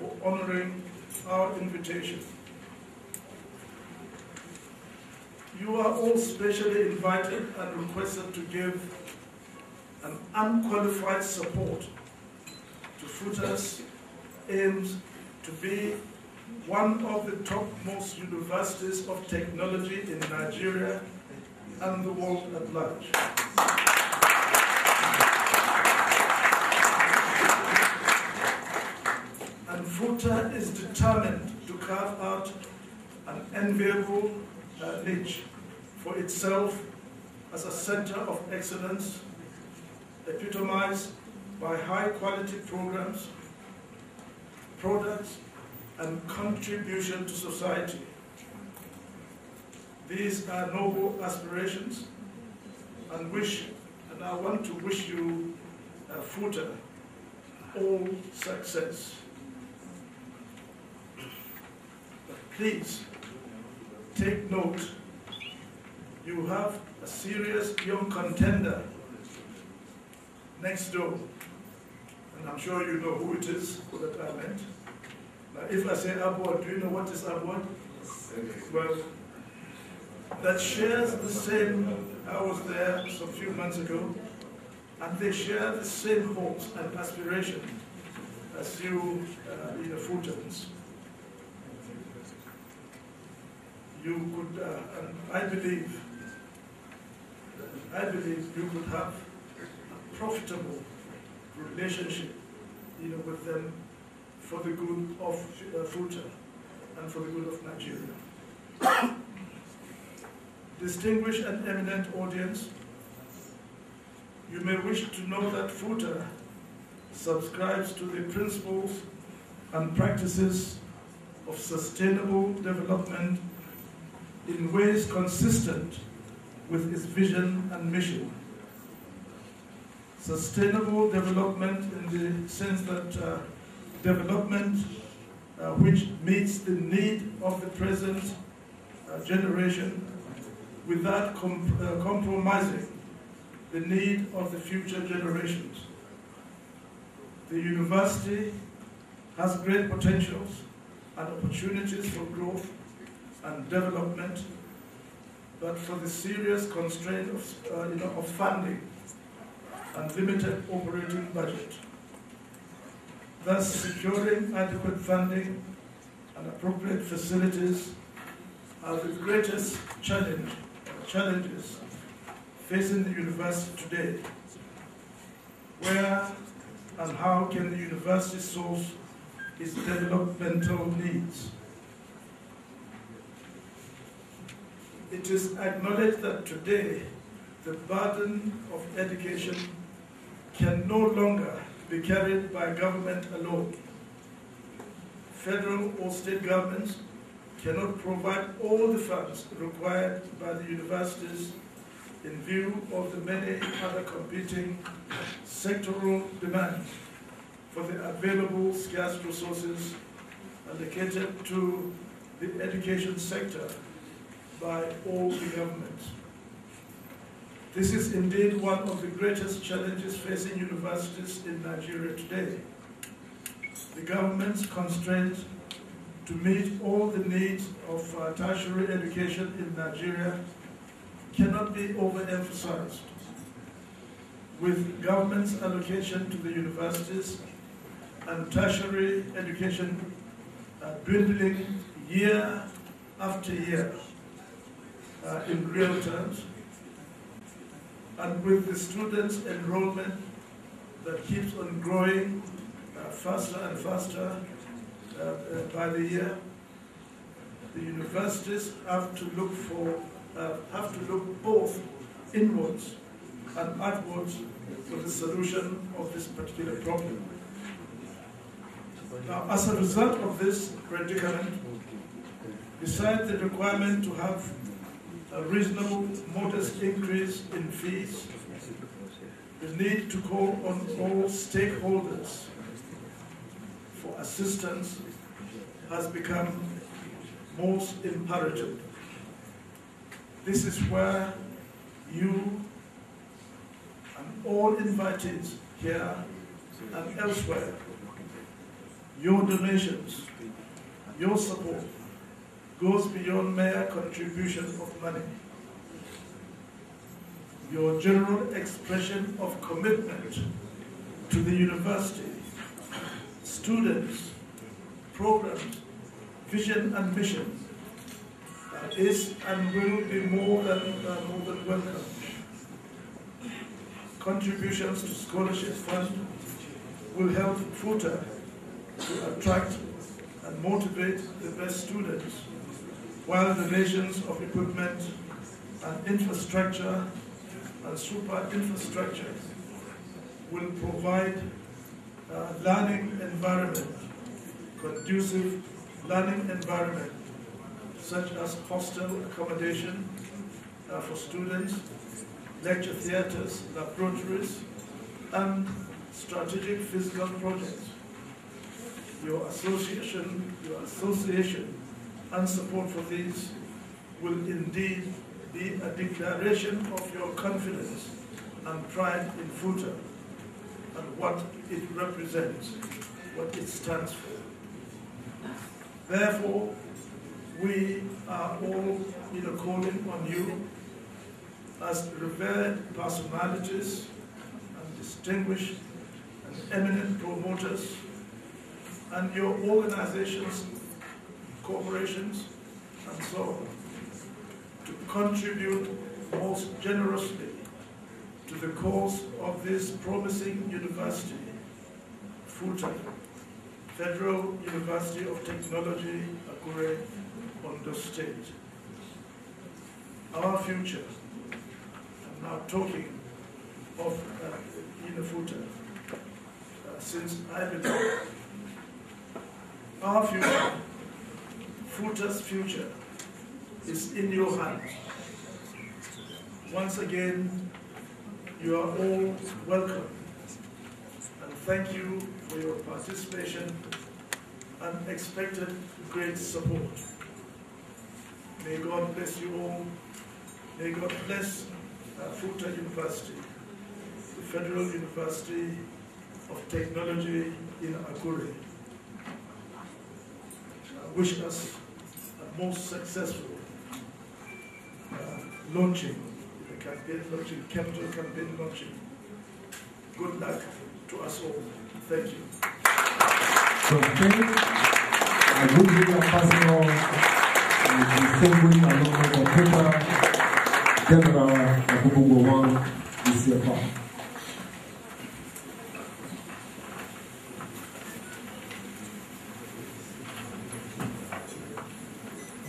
for honoring our invitation. You are all specially invited and requested to give an unqualified support to FUTA's aims to be one of the topmost universities of technology in Nigeria and the world at large. And FUTA is determined to carve out an enviable niche for itself as a center of excellence, epitomized by high-quality programs, products, and contribution to society. These are noble aspirations, and I want to wish you, FUTA, all success. But please, take note, you have a serious young contender next door, and I'm sure you know who it is, who that I meant. Now, if I say Abwad, do you know what is Abwad? Well, that shares the same, I was there some few months ago, and they share the same hopes and aspirations as you, FUTAns. You could, and I believe you could have a profitable relationship, with them for the good of FUTA and for the good of Nigeria. Distinguished and eminent audience, you may wish to know that FUTA subscribes to the principles and practices of sustainable development in ways consistent with its vision and mission. Sustainable development in the sense that development which meets the need of the present generation without compromising the need of the future generations. The university has great potentials and opportunities for growth and development, but for the serious constraint of funding and limited operating budget. Thus, securing adequate funding and appropriate facilities are the greatest challenges facing the university today. Where and how can the university solve its developmental needs? It is acknowledged that today the burden of education can no longer be carried by government alone. Federal or state governments cannot provide all the funds required by the universities in view of the many other competing sectoral demands for the available scarce resources allocated to the education sector by all the governments. This is indeed one of the greatest challenges facing universities in Nigeria today. The government's constraint to meet all the needs of tertiary education in Nigeria cannot be overemphasized. With government's allocation to the universities and tertiary education dwindling year after year in real terms, and with the students' enrollment that keeps on growing faster and faster by the year, the universities have to look both inwards and outwards for the solution of this particular problem. Now, as a result of this predicament, besides the requirement to have a reasonable, modest increase in fees, the need to call on all stakeholders for assistance has become most imperative. This is where you and all invitees here and elsewhere, Your donations, your support goes beyond mere contribution of money. Your general expression of commitment to the university, students, programs, vision and mission is and will be more than welcome. Contributions to scholarship fund will help FUTA to attract and motivate the best students, while donations of equipment and infrastructure and super infrastructure will provide a learning environment, conducive learning environment, such as hostel accommodation for students, lecture theatres, laboratories, and strategic physical projects. Your association and support for these will indeed be a declaration of your confidence and pride in FUTA and what it represents, what it stands for. Therefore, we are all calling on you as revered personalities and distinguished and eminent promoters, and your organizations, corporations, and so on, to contribute most generously to the cause of this promising university, FUTA, Federal University of Technology, Akure, Ondo State. Our future, I'm now talking of FUTA, since I belong. Our future, FUTA's future, is in your hands. Once again, you are all welcome, and thank you for your participation and expected great support. May God bless you all. May God bless FUTA University, the Federal University of Technology in Akure. Wish us a most successful launching, the campaign launching, capital campaign launching. Good luck to us all. Thank you. So, I would be Ambassador distinguished along with the General Abubuwan Isiapa.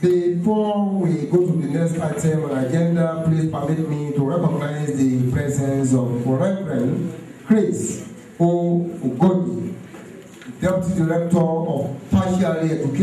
Before we go to the next item on the agenda, please permit me to recognize the presence of Reverend Chris O. Ugodi, Deputy Director of Tertiary Education.